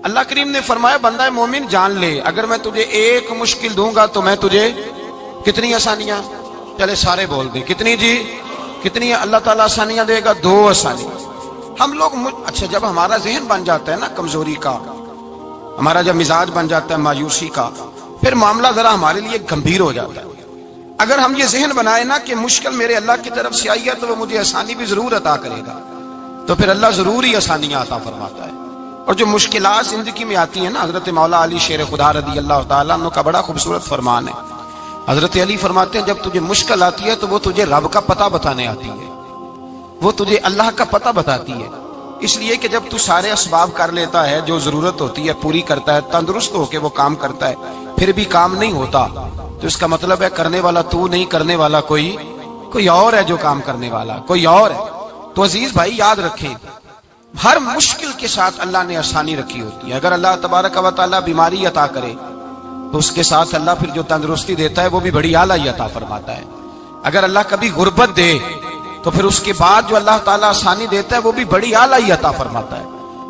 اللہ کریم نے فرمایا بندہ مومن جان لے اگر میں تجھے ایک مشکل دوں گا تو میں تجھے کتنی آسانیاں، چلے سارے بول دیں کتنی جی، کتنی اللہ تعالیٰ آسانیاں دے گا؟ 2 آسانی۔ ہم لوگ اچھا جب ہمارا ذہن بن جاتا ہے نا کمزوری کا، ہمارا جب مزاج بن جاتا ہے مایوسی کا، پھر معاملہ ذرا ہمارے لیے گمبھیر ہو جاتا ہے۔ اگر ہم یہ ذہن بنائے نا کہ مشکل میرے اللہ کی طرف سے آئی ہے تو وہ مجھے آسانی بھی ضرور عطا کرے گا، تو پھر اللہ ضرور ہی آسانیاں عطا فرماتا ہے۔ اور جو مشکلات زندگی میں آتی ہیں نا، حضرت مولا علی شیر خدا رضی اللہ تعالیٰ عنہ کا بڑا خوبصورت فرمان ہے۔ حضرت علی فرماتے ہیں جب تجھے مشکل آتی ہے تو وہ تجھے رب کا پتہ بتانے آتی ہے، وہ تجھے اللہ کا پتہ بتاتی ہے، اس لیے کہ جب تو سارے اسباب کر لیتا ہے، جو ضرورت ہوتی ہے پوری کرتا ہے، تندرست ہو کے وہ کام کرتا ہے، پھر بھی کام نہیں ہوتا تو اس کا مطلب ہے کرنے والا تو نہیں، کرنے والا کوئی اور ہے، جو کام کرنے والا کوئی اور ہے۔ تو عزیز بھائی یاد رکھیں ہر مشکل کے ساتھ اللہ نے آسانی رکھی ہوتی ہے۔ اگر اللہ تبارک و تعالیٰ بیماری عطا کرے تو اس کے ساتھ اللہ پھر جو تندرستی دیتا ہے وہ بھی بڑی اعلیٰ ہی عطا فرماتا ہے۔ اگر اللہ کبھی غربت دے تو پھر اس کے بعد جو اللہ تعالیٰ آسانی دیتا ہے وہ بھی بڑی اعلیٰ ہی عطا فرماتا ہے۔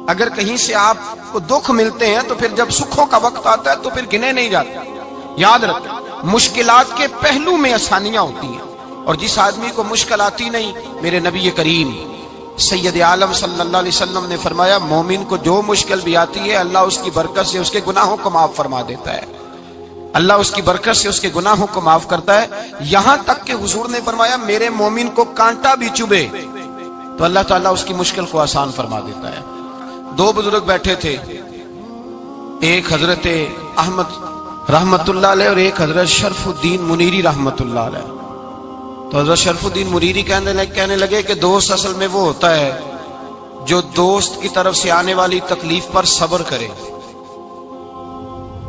اگر کہیں سے آپ کو دکھ ملتے ہیں تو پھر جب سکھوں کا وقت آتا ہے تو پھر گنے نہیں جاتے۔ یاد رکھیں مشکلات کے پہلو میں آسانیاں ہوتی ہیں، اور جس آدمی کو مشکل آتی نہیں، میرے نبی کریم سید عالم صلی اللہ علیہ وسلم نے فرمایا مومن کو جو مشکل بھی آتی ہے اللہ اس کی برکت سے اس کے گناہوں کو معاف فرما دیتا ہے، اللہ اس کی برکت سے اس کے گناہوں کو معاف کرتا ہے، یہاں تک کہ حضور نے فرمایا میرے مومن کو کانٹا بھی چبھے تو اللہ تعالیٰ اس کی مشکل کو آسان فرما دیتا ہے۔ 2 بزرگ بیٹھے تھے، ایک حضرت احمد رحمت اللہ علیہ اور ایک حضرت شرف الدین منیری رحمت اللہ علیہ۔ تو حضرت شرف الدین منیری کہنے لگے کہ دوست اصل میں وہ ہوتا ہے جو دوست کی طرف سے آنے والی تکلیف پر صبر کرے،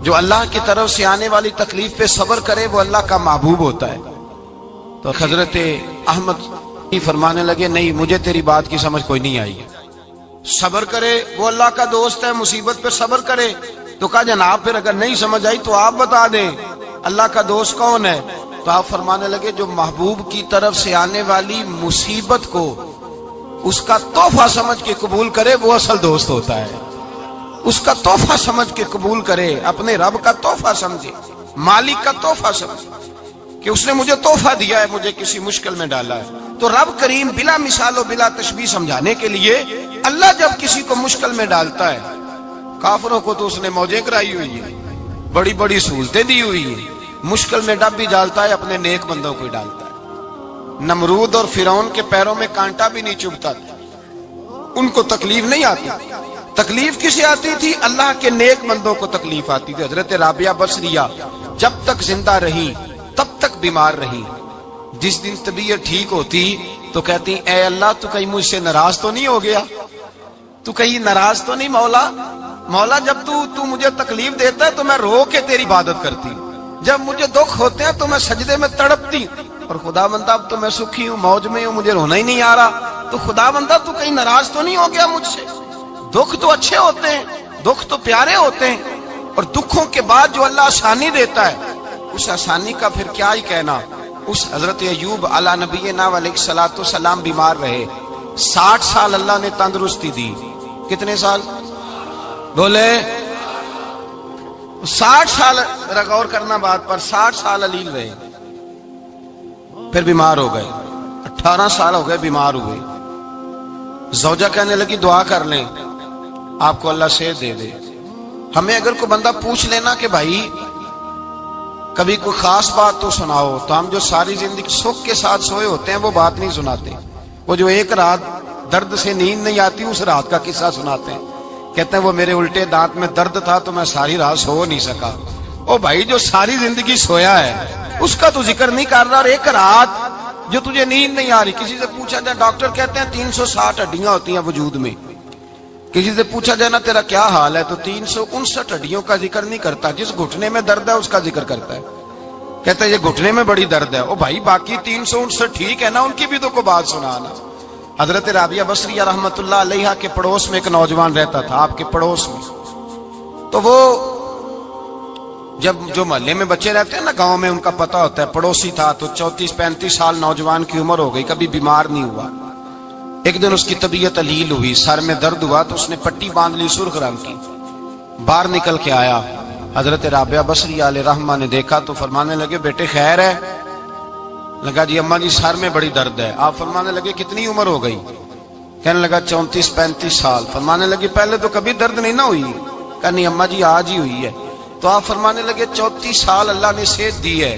جو اللہ کی طرف سے آنے والی تکلیف پہ صبر کرے وہ اللہ کا محبوب ہوتا ہے۔ تو حضرت احمد فرمانے لگے نہیں مجھے تیری بات کی سمجھ کوئی نہیں آئی، صبر کرے وہ اللہ کا دوست ہے، مصیبت پہ صبر کرے۔ تو کہا جناب پھر اگر نہیں سمجھ آئی تو آپ بتا دیں اللہ کا دوست کون ہے؟ تو آپ فرمانے لگے جو محبوب کی طرف سے آنے والی مصیبت کو اس کا تحفہ سمجھ کے قبول کرے وہ اصل دوست ہوتا ہے، اس کا تحفہ سمجھ کے قبول کرے، اپنے رب کا تحفہ سمجھے، مالک کا تحفہ سمجھے کہ اس نے مجھے تحفہ دیا ہے، مجھے کسی مشکل میں ڈالا ہے۔ تو رب کریم بلا مثال و بلا تشبیہ سمجھانے کے لیے اللہ جب کسی کو مشکل میں ڈالتا ہے، کافروں کو تو اس نے موجیں کرائی ہوئی ہے، بڑی بڑی سہولتیں دی ہوئی ہیں، مشکل میں ڈب بھی ڈالتا ہے، اپنے نیک بندوں کو ہی ڈالتا ہے۔ نمرود اور فرعون کے پیروں میں کانٹا بھی نہیں چبھتا تھا، ان کو تکلیف نہیں آتی، تکلیف کسے آتی تھی؟ اللہ کے نیک بندوں کو تکلیف آتی تھی۔ حضرت رابعہ بصریہ جب تک زندہ رہی تب تک بیمار رہی، جس دن طبیعت ٹھیک ہوتی تو کہتی اے اللہ تو کہیں مجھ سے ناراض تو نہیں ہو گیا، تو کہیں ناراض تو نہیں مولا جب تو مجھے تکلیف دیتا ہے تو میں رو کے تیری عبادت کرتی ہوں، جب مجھے دکھ ہوتے ہیں تو میں سجدے میں تڑپتی ہوں، اور خدا بندہ اب تو میں سکھی ہوں، موج میں ہوں، مجھے رونا ہی نہیں آ رہا، تو خدا بندہ تو کہیں ناراض تو نہیں ہو گیا مجھ سے؟ دکھ تو اچھے ہوتے ہیں، دکھ تو پیارے ہوتے ہیں، اور دکھوں کے بعد جو اللہ آسانی دیتا ہے اس آسانی کا پھر کیا ہی کہنا۔ اس حضرت ایوب علی نبینا علیہ الصلوۃ والسلام بیمار رہے، 60 سال اللہ نے تندرستی دی۔ کتنے سال بولے؟ 60 سال، غور کرنا بات پر، 60 سال علیل رہے، پھر بیمار ہو گئے، 18 سال ہو گئے بیمار ہوئے۔ زوجہ کہنے لگی دعا کر لیں آپ کو اللہ صحت دے دے۔ ہمیں اگر کوئی بندہ پوچھ لینا کہ بھائی کبھی کوئی خاص بات تو سناؤ، تو ہم جو ساری زندگی سکھ کے ساتھ سوئے ہوتے ہیں وہ بات نہیں سناتے، وہ جو ایک رات درد سے نیند نہیں آتی اس رات کا قصہ سناتے ہیں، کہتے ہیں وہ میرے الٹے دانت میں درد تھا تو میں ساری رات سو نہیں سکا۔ او بھائی جو ساری زندگی سویا ہے اس کا تو ذکر نہیں کر رہا، اور ایک رات جو تجھے نیند نہیں آ رہی، کسی سے پوچھا جائے، ڈاکٹر کہتے ہیں 360 ہڈیاں ہوتی ہیں وجود میں، کسی سے پوچھا جائے نا تیرا کیا حال ہے تو 359 ہڈیوں کا ذکر نہیں کرتا، جس گھٹنے میں درد ہے اس کا ذکر کرتا ہے، کہتا ہے یہ گھٹنے میں بڑی درد ہے۔ او بھائی باقی 359 ٹھیک ہے نا، ان کی بھی تو کوئی بات سنانا۔ حضرت رابعہ بصریہ رحمت اللہ علیہ کے پڑوس میں ایک نوجوان رہتا تھا، آپ کے پڑوس میں، تو وہ جب جو محلے میں بچے رہتے ہیں نا گاؤں میں ان کا پتہ ہوتا ہے، پڑوسی تھا تو 34-35 سال نوجوان کی عمر ہو گئی، کبھی بیمار نہیں ہوا۔ ایک دن اس کی طبیعت علیل ہوئی، سر میں درد ہوا تو اس نے پٹی باندھ لی سرخ رنگ کی، باہر نکل کے آیا، حضرت رابعہ بصری علیہ رحمہ نے دیکھا تو فرمانے لگے بیٹے خیر ہے؟ لگا جی اماں جی سر میں بڑی درد ہے۔ آپ فرمانے لگے کتنی عمر ہو گئی؟ کہنے لگا 34-35 سال۔ فرمانے لگے پہلے تو کبھی درد نہیں نہ ہوئی؟ کہا نہیں اماں جی آج ہی ہوئی ہے۔ تو آپ فرمانے لگے 34 سال اللہ نے صحت دی ہے،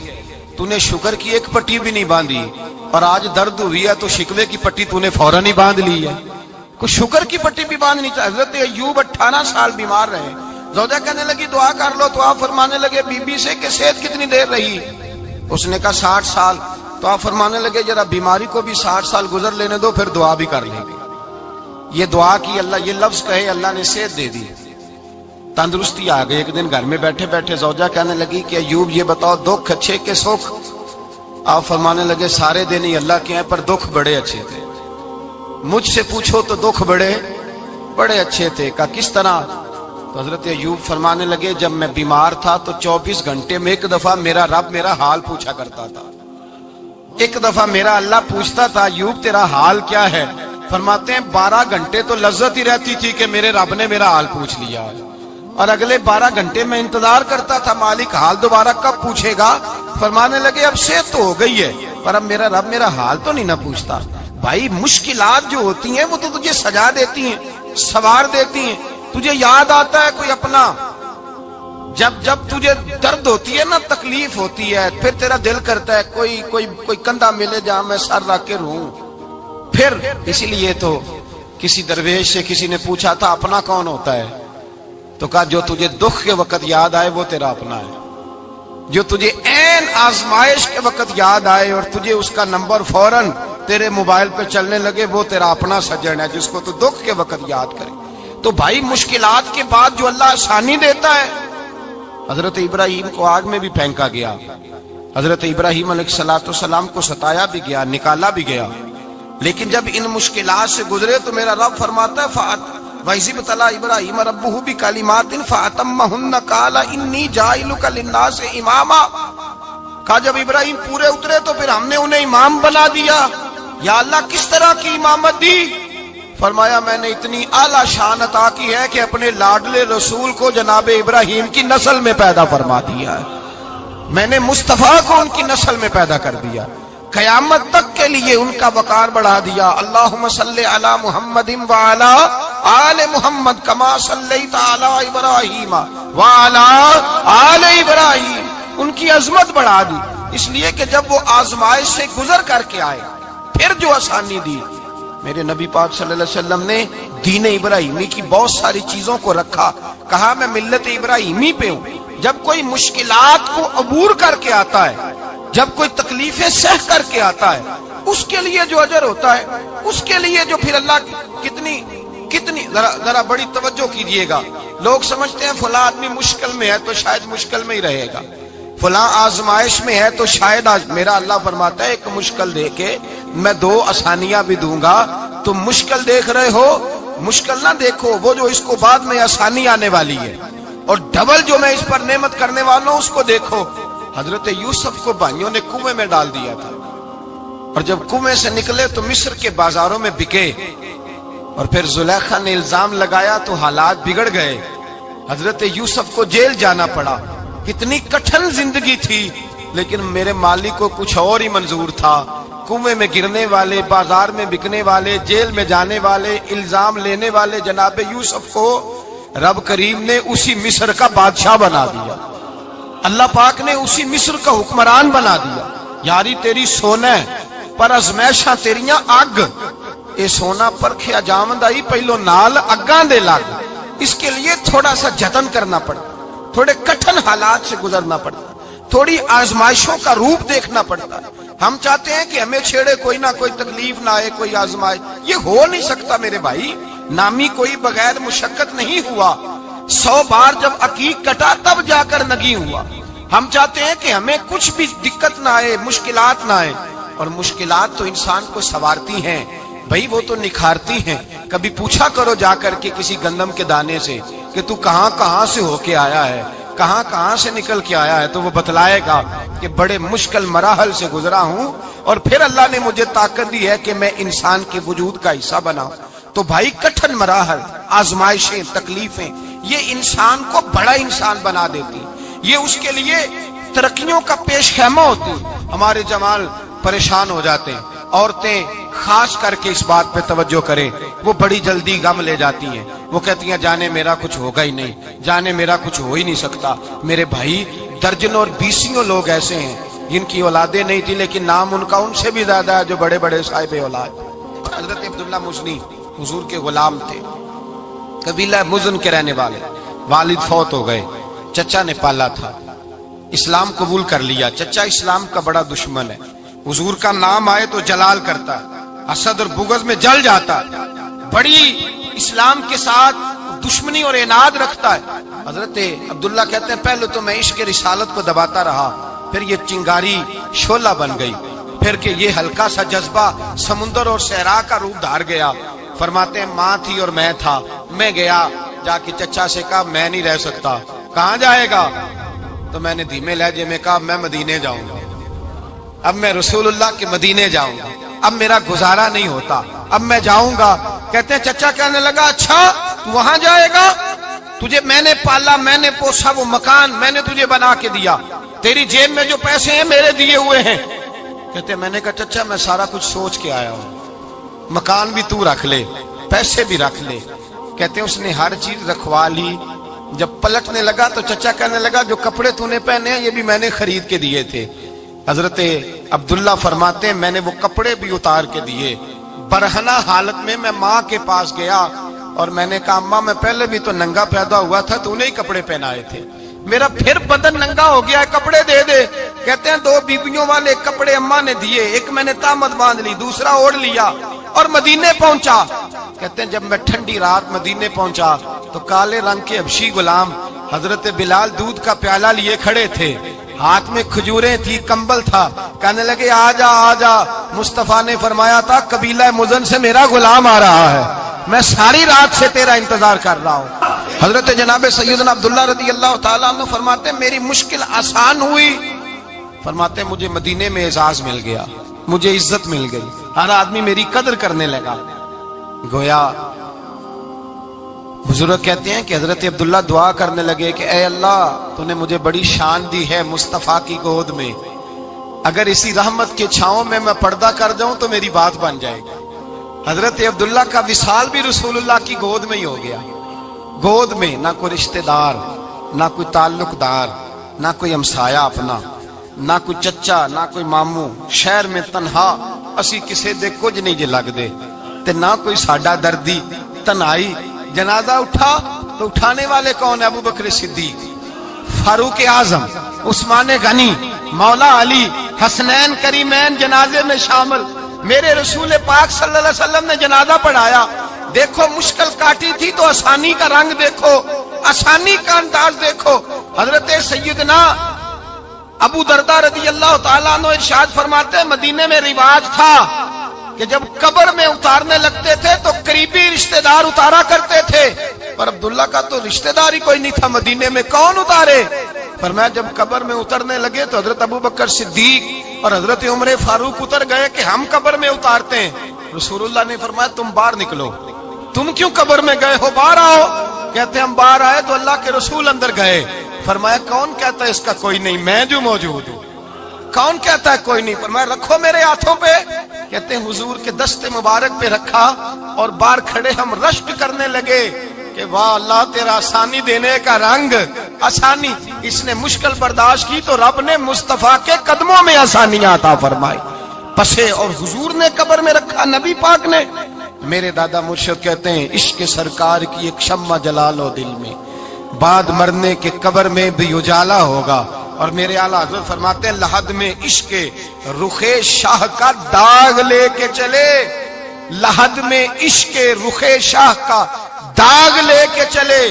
تو نے شکر کی ایک پٹی بھی نہیں باندھی، اور آج درد ہوئی ہے تو شکوے کی پٹی تو نے فوراً ہی باندھ لی ہے، کوئی شکر کی پٹی بھی باندھنی چاہیے۔ حضرت ایوب 18 سال بیمار رہے، زوجہ کہنے لگی دعا کر لو، تو آپ فرمانے لگے بی بی سے کہ صحت کتنی دیر رہی؟ اس نے کہا 60 سال۔ تو آپ فرمانے لگے ذرا بیماری کو بھی 60 سال گزر لینے دو، پھر دعا بھی کر لیں گے۔ یہ دعا کی، اللہ یہ لفظ کہے اللہ نے صحت دے دی، تندرستی آ گئی۔ ایک دن گھر میں بیٹھے بیٹھے زوجہ کہنے لگی کہ ایوب یہ بتاؤ دکھ اچھے کہ سکھ؟ آپ فرمانے لگے سارے دن ہی اللہ کے ہیں پر دکھ بڑے اچھے تھے، مجھ سے پوچھو تو دکھ بڑے اچھے تھے۔ کہا کس طرح؟ تو حضرت ایوب فرمانے لگے جب میں بیمار تھا تو 24 گھنٹے میں ایک دفعہ میرا رب میرا حال پوچھا کرتا تھا، ایک دفعہ میرا اللہ پوچھتا تھا ایوب تیرا حال کیا ہے؟ فرماتے ہیں 12 گھنٹے تو لذت ہی رہتی تھی کہ میرے رب نے میرا حال پوچھ لیا، اور اگلے 12 گھنٹے میں انتظار کرتا تھا مالک حال دوبارہ کب پوچھے گا۔ فرمانے لگے اب صحت تو ہو گئی ہے پر اب میرا رب میرا حال تو نہیں نہ پوچھتا۔ بھائی مشکلات جو ہوتی ہیں وہ تو تجھے سجا دیتی ہیں، سوار دیتی ہیں، تجھے یاد آتا ہے کوئی اپنا، جب تجھے درد ہوتی ہے نا، تکلیف ہوتی ہے، پھر تیرا دل کرتا ہے کوئی کندھا ملے جہاں میں سر رکھ کے رہوں۔ پھر اسی لیے تو کسی درویش سے کسی نے پوچھا تھا اپنا کون ہوتا ہے؟ تو کہا جو تجھے دکھ کے وقت یاد آئے وہ تیرا اپنا ہے، جو تجھے عین آزمائش کے وقت یاد آئے اور تجھے اس کا نمبر فوراً تیرے موبائل پہ چلنے لگے وہ تیرا اپنا سجن ہے، جس کو تو دکھ کے وقت یاد کرے۔ تو بھائی مشکلات کے بعد جو اللہ آسانی دیتا ہے، حضرت ابراہیم کو آگ میں بھی پھینکا گیا، حضرت ابراہیم علیہ السلام کو ستایا بھی گیا، نکالا بھی گیا، لیکن جب ان مشکلات سے گزرے تو میرا رب فرماتا ہے وَإِذِ ابْتَلَىٰ إِبْرَاهِيمَ رَبُّهُ بِكَلِمَاتٍ فَأَتَمَّهُنَّ قَالَ إِنِّي جَاعِلُكَ لِلنَّاسِ إِمَامًا۔ کہا جب ابراہیم پورے اترے تو پھر ہم نے انہیں امام بنا دیا۔ یا اللہ کس طرح کی امامت دی؟ فرمایا میں نے اتنی اعلیٰ شان عطا کی ہے کہ اپنے لاڈلے رسول کو جناب ابراہیم کی نسل میں پیدا فرما دیا ہے، میں نے مصطفیٰ کو ان کی نسل میں پیدا کر دیا، قیامت تک کے لیے ان کا وقار بڑھا دیا۔ اللہم صلی علی محمد وعلی آل محمد کما صلیت علی ابراہیم وعلی آل ابراہیم، ان کی عظمت بڑھا دی، اس لیے کہ جب وہ آزمائش سے گزر کر کے آئے پھر جو آسانی دی۔ میرے نبی پاک صلی اللہ علیہ وسلم نے دین ابراہیمی کی بہت ساری چیزوں کو رکھا، کہا میں ملت ابراہیمی پہ ہوں۔ جب کوئی مشکلات کو عبور کر کے آتا ہے، جب کوئی تکلیفیں سہ کر کے آتا ہے، اس کے لیے جو اجر ہوتا ہے، اس کے لیے جو پھر اللہ کتنی ذرا بڑی توجہ کیجئے گا۔ لوگ سمجھتے ہیں فلاں آدمی مشکل میں ہے تو شاید مشکل میں ہی رہے گا، فلاں آزمائش میں ہے تو شاید میرا اللہ فرماتا ہے ایک مشکل دے کے میں 2 آسانیاں بھی دوں گا۔ تم مشکل دیکھ رہے ہو، مشکل نہ دیکھو، وہ جو اس کو بعد میں آسانی آنے والی ہے، اور ڈبل جو میں اس پر نعمت کرنے والا ہوں اس کو دیکھو۔ حضرت یوسف کو بھائیوں نے کنویں میں ڈال دیا تھا، اور جب کنویں سے نکلے تو مصر کے بازاروں میں بکے، اور پھر زلیخا نے الزام لگایا تو حالات بگڑ گئے، حضرت یوسف کو جیل جانا پڑا۔ کتنی کٹھن زندگی تھی، لیکن میرے مالک کو کچھ اور ہی منظور تھا۔ کنویں میں گرنے والے، بازار میں بکنے والے، جیل میں جانے والے، الزام لینے والے جناب یوسف کو رب کریم نے اسی مصر کا بادشاہ بنا دیا، اللہ پاک نے اسی مصر کا حکمران بنا دیا۔ یاری تیری سونا پر ازمیشاں تیریاں اگ، اے سونا پرکھیا جاوندائی پہلو نال اگاں دے لگ، اس کے لیے تھوڑا سا جتن کرنا پڑتا، تھوڑے کٹھن حالات سے گزرنا پڑتا، تھوڑی آزمائشوں کا روپ دیکھنا پڑتا۔ ہم چاہتے ہیں کہ ہمیں چھیڑے کوئی نہ کوئی تکلیف نہ آئے، کوئی آزمائش، یہ ہو نہیں سکتا میرے بھائی، نامی کوئی بغیر مشقت نہیں ہوا، 100 بار جب عقیق کٹا تب جا کر نگی ہوا۔ ہم چاہتے ہیں کہ ہمیں کچھ بھی دقت نہ آئے، مشکلات نہ آئے، اور مشکلات تو انسان کو سنوارتی ہیں بھائی، وہ تو نکھارتی ہیں۔ کبھی پوچھا کرو جا کر کے کسی گندم کے دانے سے کہ تو کہاں سے ہو کے آیا ہے، کہاں سے نکل کے آیا ہے، تو وہ بتلائے گا کہ بڑے مشکل مراحل سے گزرا ہوں، اور پھر اللہ نے مجھے طاقت دی ہے کہ میں انسان کے وجود کا حصہ بناؤں۔ تو بھائی کٹھن مراحل، آزمائشیں، تکلیفیں، یہ انسان کو بڑا انسان بنا دیتی، یہ اس کے لیے ترقیوں کا پیش خیمہ ہوتی۔ ہمارے جمال پریشان ہو جاتے ہیں، عورتیں خاص کر کے اس بات پہ توجہ کریں، وہ بڑی جلدی غم لے جاتی ہیں، وہ کہتی ہیں جانے میرا کچھ ہوگا ہی نہیں، جانے میرا کچھ ہو ہی نہیں سکتا۔ میرے بھائی درجنوں اور بیسیوں لوگ ایسے ہیں جن کی اولادیں نہیں تھی لیکن نام ان کا ان سے بھی زیادہ ہے جو بڑے بڑے صاحب اولاد۔ حضرت عبداللہ مزنی حضور کے غلام تھے، قبیلہ مزن کے رہنے والے، والد فوت ہو گئے، چچا نے پالا تھا، اسلام قبول کر لیا۔ چچا اسلام کا بڑا دشمن ہے، حضور کا نام آئے تو جلال کرتا، حسد اور بغض میں جل جاتا، بڑی اسلام کے ساتھ دشمنی اور عناد رکھتا ہے۔ حضرت عبداللہ کہتے ہیں پہلے تو میں عشق رسالت کو دباتا رہا، پھر یہ چنگاری شعلہ بن گئی، پھر کہ یہ ہلکا سا جذبہ سمندر اور صحرا کا روپ دھار گیا۔ فرماتے ہیں ماں تھی اور میں تھا، میں گیا جا کے چچا سے کہا میں نہیں رہ سکتا۔ کہاں جائے گا؟ تو میں نے دھیمے لہجے میں کہا میں مدینے جاؤں گا، اب میں رسول اللہ کے مدینے جاؤں گا، اب میرا گزارا نہیں ہوتا، اب میں جاؤں گا۔ کہتے ہیں چچا کہنے لگا اچھا تو وہاں جائے گا؟ تجھے میں نے پالا، میں نے پوسا، وہ مکان میں نے تجھے بنا کے دیا، تیری جیب میں جو پیسے ہیں میرے دیے ہوئے ہیں۔ کہتے ہیں میں نے کہا چچا میں سارا کچھ سوچ کے آیا ہوں، مکان بھی تو رکھ لے، پیسے بھی رکھ لے۔ کہتے ہیں اس نے ہر چیز رکھوا لی۔ جب پلٹنے لگا تو چچا کہنے لگا جو کپڑے تو نے پہنے ہیں یہ بھی میں نے خرید کے دیے تھے۔ حضرت عبداللہ فرماتے ہیں میں نے وہ کپڑے بھی اتار کے دیے، برہنہ حالت میں میں ماں کے پاس گیا اور میں نے کہا اماں میں پہلے بھی تو ننگا پیدا ہوا تھا، تو نے ہی کپڑے پہنائے تھے، میرا پھر بدن ننگا ہو گیا ہے، کپڑے دے دے۔ کہتے ہیں 2 بیبیوں والے کپڑے اماں نے دیے، ایک میں نے تامت باندھ لی، دوسرا اوڑھ لیا اور مدینے پہنچا۔ کہتے ہیں جب میں ٹھنڈی رات مدینے پہنچا تو کالے رنگ کے حبشی غلام حضرت بلال دودھ کا پیالہ لیے کھڑے تھے، ہاتھ میں کھجوریں تھی، کمبل تھا، کہنے لگے آجا آجا، مصطفیٰ نے فرمایا تھا قبیلہ مزن سے میرا غلام آ رہا ہے، میں ساری رات سے تیرا انتظار کر رہا ہوں۔ حضرت جناب سیدنا عبداللہ رضی اللہ تعالیٰ عنہ فرماتے ہیں میری مشکل آسان ہوئی، فرماتے ہیں مجھے مدینے میں اعزاز مل گیا، مجھے عزت مل گئی، ہر آدمی میری قدر کرنے لگا۔ گویا بزرگ کہتے ہیں کہ حضرت عبداللہ دعا کرنے لگے کہ اے اللہ تو نے مجھے بڑی شان دی ہے مصطفیٰ کی گود میں، اگر اسی رحمت کے چھاؤں میں پردہ کر جاؤں تو میری بات بن جائے گی۔ حضرت عبداللہ کا وصال بھی رسول اللہ کی گود میں ہی ہو گیا، گود میں نہ کوئی رشتہ دار، نہ کوئی تعلق دار، نہ کوئی ہمسایا اپنا، نہ کوئی چچا، نہ کوئی ماموں، شہر میں تنہا اسی کسے دے کچھ نہیں جے لگ دے تے نہ کوئی ساڈا دردی، تنہائی۔ جنازہ اٹھا تو اٹھانے والے کون؟ ابو بکر صدیق، فاروق اعظم، عثمان غنی، مولا علی، حسنین کریمین جنازے میں شامل۔ میرے رسول پاک صلی اللہ علیہ وسلم نے جنازہ پڑھایا، دیکھو مشکل کاٹی تھی تو آسانی کا رنگ دیکھو، آسانی کا انداز دیکھو۔ حضرت سیدنا ابو دردہ رضی اللہ تعالیٰ عنہ ارشاد فرماتے ہیں مدینے میں رواج تھا کہ جب قبر میں اتارنے لگتے تھے تو قریبی رشتہ دار اتارا کرتے تھے، پر عبداللہ کا تو رشتہ دار ہی کوئی نہیں تھا مدینے میں، کون اتارے؟ فرمایا جب قبر میں اترنے لگے تو حضرت ابو بکر صدیق اور حضرت عمر فاروق اتر گئے کہ ہم قبر میں اتارتے ہیں۔ رسول اللہ نے فرمایا تم باہر نکلو، تم کیوں قبر میں گئے ہو، باہر آؤ۔ کہتے ہیں ہم باہر آئے تو اللہ کے رسول اندر گئے، فرمایا کون کہتا ہے اس کا کوئی نہیں، میں جو موجود ہوں، کون کہتا ہے کوئی نہیں؟ فرمایا رکھو میرے ہاتھوں پہ۔ کہتے ہیں حضور کے دست مبارک پہ رکھا اور باہر کھڑے ہم رشک کرنے لگے کہ واہ اللہ تیرا آسانی دینے کا رنگ، آسانی۔ اس نے مشکل برداشت کی تو رب نے مصطفیٰ کے قدموں میں آسانیاں عطا فرمائی، پسے اور حضور نے قبر میں رکھا، نبی پاک نے۔ میرے دادا مرشد کہتے ہیں عشق سرکار کی ایک شمع جلا لو دل میں، بعد مرنے کے قبر میں بھی اجالا ہوگا۔ اور میرے اعلیٰ حضرت فرماتے ہیں لحد میں عشق رخ شاہ کا داغ لے کے چلے، لحد میں عشق رخ شاہ کا داغ لے کے چلے،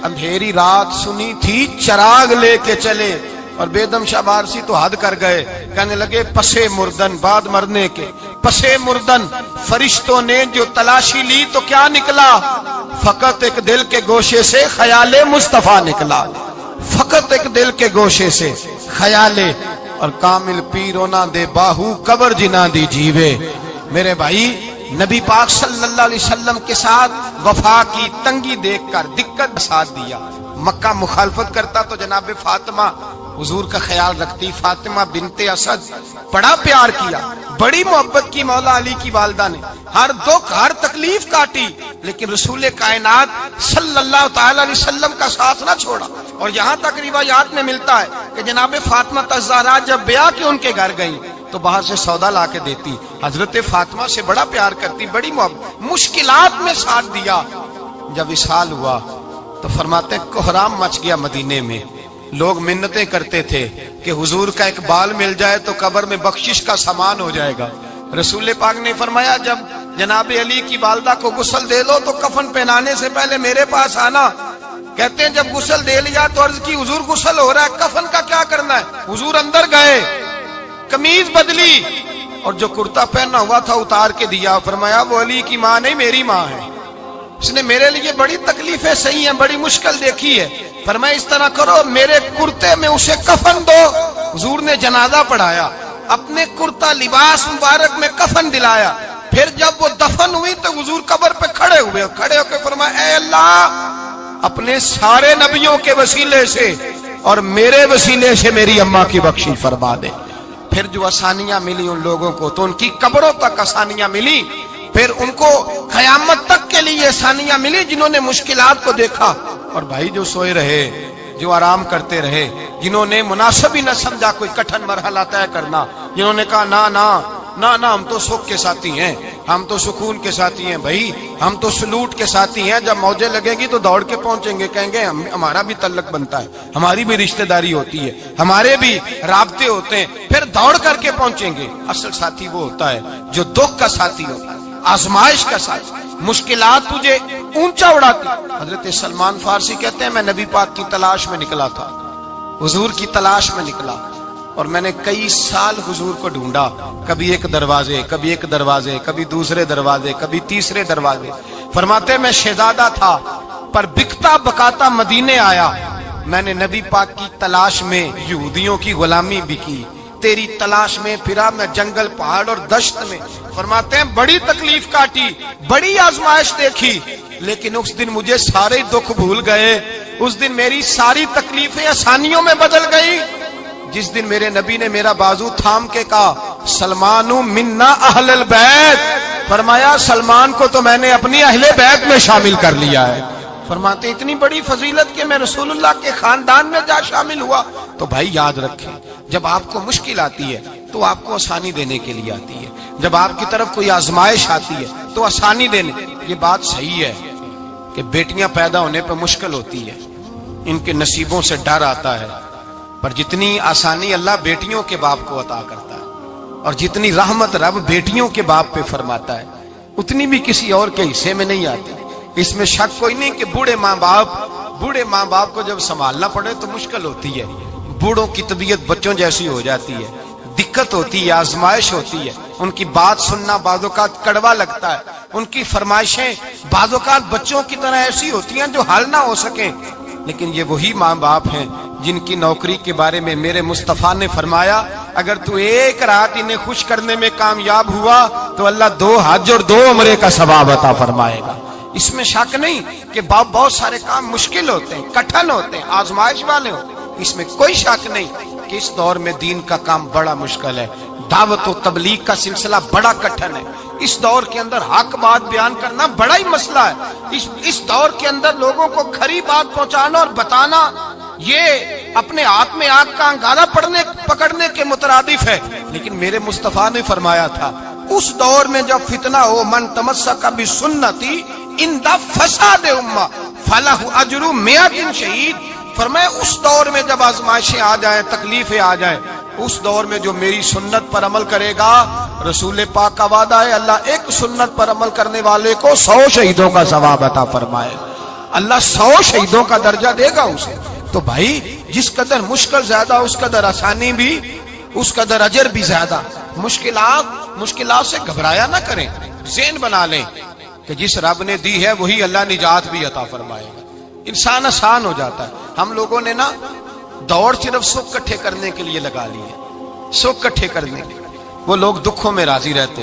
اندھیری رات سنی تھی چراغ لے کے چلے۔ اور بیدم شاہ بارسی تو حد کر گئے، کہنے لگے پسے مردن، بعد مرنے کے پسے مردن فرشتوں نے جو تلاشی لی تو کیا نکلا؟ فقط ایک دل کے گوشے سے خیال مصطفیٰ نکلا، فقط ایک دل کے گوشے سے خیال۔ اور کامل پیرو نہ دے باہو قبر جنا دی جیوے۔ میرے بھائی نبی پاک صلی اللہ علیہ وسلم کے ساتھ وفا کی تنگی دیکھ کر دقت ساتھ دیا. مکہ مخالفت کرتا تو جناب فاطمہ حضور کا خیال رکھتی. فاطمہ بنت اسد بڑا پیار کیا, بڑی محبت کی مولا علی کی والدہ نے, ہر دکھ ہر تکلیف کاٹی, لیکن رسول کائنات صلی اللہ تعالی علیہ وسلم کا ساتھ نہ چھوڑا. اور یہاں تک روایات میں ملتا ہے کہ جناب فاطمہ الزہرا جب بیعہ کے ان کے گھر گئی تو باہر سے سودا لا کے دیتی. حضرت فاطمہ سے بڑا پیار کرتی, بڑی محبت, مشکلات میں ساتھ دیا. جب وصال ہوا تو فرماتے کوہرام مچ گیا مدینے میں. لوگ منتیں کرتے تھے کہ حضور کا ایک بال مل جائے تو قبر میں بخشش کا سامان ہو جائے گا. رسول پاک نے فرمایا جب جناب علی کی والدہ کو غسل دے دو تو کفن پہنانے سے پہلے میرے پاس آنا. کہتے ہیں جب غسل دے لیا تو عرض کی حضور غسل ہو رہا ہے, کفن کا کیا کرنا ہے؟ حضور اندر گئے, قمیض بدلی اور جو کرتا پہنا ہوا تھا اتار کے دیا. فرمایا وہ علی کی ماں نہیں میری ماں ہے, اس نے میرے لیے بڑی تکلیفیں سہی ہیں, بڑی مشکل دیکھی ہے. فرمایا اس طرح کرو میرے کرتے میں اسے کفن دو. حضور نے جنازہ پڑھایا, اپنے کرتا لباس مبارک میں کفن دلایا. پھر جب وہ دفن ہوئی تو حضور قبر پہ کھڑے ہوئے, کھڑے ہو کے فرمایا اے اللہ اپنے سارے نبیوں کے وسیلے سے اور میرے وسیلے سے میری اماں کی بخشش فرما دے. پھر جو آسانیاں ملی ان لوگوں کو تو ان کی قبروں تک آسانیاں ملی, پھر ان کو قیامت تک کے لیے آسانیاں ملی جنہوں نے مشکلات کو دیکھا. اور بھائی جو سوئے رہے, جو آرام کرتے رہے, جنہوں نے مناسب ہی نہ سمجھا کوئی کٹھن مرحلہ طے کرنا, جنہوں نے کہا نا نا نا نا ہم تو سکھ کے ساتھی ہیں, ہم تو سکون کے ساتھی ہیں, بھائی ہم تو سلوٹ کے ساتھی ہیں, جب موجیں لگے گی تو دوڑ کے پہنچیں گے, کہیں گے ہمارا بھی تعلق بنتا ہے, ہماری بھی رشتہ داری ہوتی ہے, ہمارے بھی رابطے ہوتے ہیں, پھر دوڑ کر کے پہنچیں گے. اصل ساتھی وہ ہوتا ہے جو دکھ کا ساتھی ہوتا ہے, آزمائش کا ساتھی, مشکلات تجھے اونچا اڑاتی. حضرت سلمان فارسی کہتے ہیں میں نبی پاک کی تلاش میں نکلا تھا, حضور کی تلاش میں نکلا, اور میں نے کئی سال حضور کو ڈھونڈا, کبھی ایک دروازے, کبھی ایک دروازے, کبھی دوسرے دروازے, کبھی تیسرے دروازے. فرماتے میں شہزادہ تھا پر بکتا بکاتا مدینے آیا. میں نے نبی پاک کی تلاش میں یہودیوں کی غلامی بھی کی, تیری تلاش میں پھرا میں جنگل پہاڑ اور دشت میں. فرماتے ہیں بڑی تکلیف کاٹی, بڑی آزمائش دیکھی, لیکن اس دن مجھے سارے دکھ بھول گئے. اس دن میری ساری تکلیفیں آسانیوں میں بدل گئی جس دن میرے نبی نے میرا بازو تھام کے کہا سلمانو منا اہل البیت. فرمایا سلمان کو تو میں نے اپنی اہل بیت میں شامل کر لیا ہے. فرماتے اتنی بڑی فضیلت کہ میں رسول اللہ کے خاندان میں جا شامل ہوا. تو بھائی یاد رکھیں, جب آپ کو مشکل آتی ہے تو آپ کو آسانی دینے کے لیے آتی ہے, جب آپ کی طرف کوئی آزمائش آتی ہے تو آسانی دینے. یہ بات صحیح ہے کہ بیٹیاں پیدا ہونے پہ مشکل ہوتی ہے, ان کے نصیبوں سے ڈر آتا ہے, پر جتنی آسانی اللہ بیٹیوں کے باپ کو عطا کرتا ہے اور جتنی رحمت رب بیٹیوں کے باپ پہ فرماتا ہے اتنی بھی کسی اور کے حصے میں نہیں آتی. اس میں شک کوئی نہیں کہ بوڑھے ماں باپ کو جب سنبھالنا پڑے تو مشکل ہوتی ہے. بوڑھوں کی طبیعت بچوں جیسی ہو جاتی ہے, دقت ہوتی ہے, آزمائش ہوتی ہے, ان کی بات سننا بعض اوقات کڑوا لگتا ہے, ان کی فرمائشیں بعض اوقات بچوں کی طرح ایسی ہوتی ہیں جو حل نہ ہو سکیں. لیکن یہ وہی ماں باپ ہیں جن کی نوکری کے بارے میں میرے مصطفیٰ نے فرمایا اگر تو ایک رات انہیں خوش کرنے میں کامیاب ہوا تو اللہ 2 حج اور 2 عمرے کا ثواب عطا فرمائے گا. اس میں شک نہیں کہ بہت سارے کام مشکل ہوتے ہیں, کٹھن ہوتے ہیں, آزمائش والے ہوتے ہیں, اس میں کوئی شک نہیں کہ اس دور میں دین کا کام بڑا مشکل ہے, دعوت و تبلیغ کا سلسلہ بڑا کٹھن ہے. اس دور کے اندر حق بات بیان کرنا بڑا ہی مسئلہ ہے. اس دور کے اندر لوگوں کو کھری بات پہنچانا اور بتانا یہ اپنے ہاتھ میں آگ کا انگارہ پکڑنے کے مترادف ہے. لیکن میرے مصطفیٰ نے فرمایا تھا اس دور میں جب فتنہ ہو من تمسک بسنتی عند فساد امہ فلہ اجر 100 شہید. فرمایا اس دور میں جب آزمائشیں آ جائیں, تکلیفیں آ جائیں, اس دور میں جو میری سنت پر عمل کرے گا, رسول پاک کا وعدہ ہے اللہ ایک سنت پر عمل کرنے والے کو 100 شہیدوں کا ثواب عطا فرمائے. اللہ 100 شہیدوں کا درجہ دے گا اسے. تو بھائی جس قدر مشکل زیادہ اس قدر آسانی بھی, اس قدر اجر بھی زیادہ. مشکلات سے گھبرایا نہ کریں, ذہن بنا لیں کہ جس رب نے دی ہے وہی اللہ نجات بھی عطا فرمائے گا. انسان آسان ہو جاتا ہے. ہم لوگوں نے نا دوڑ صرف سکھ کٹھے کرنے کے لیے لگا لی ہے, سکھ کٹھے کرنے کے. وہ لوگ دکھوں میں راضی رہتے,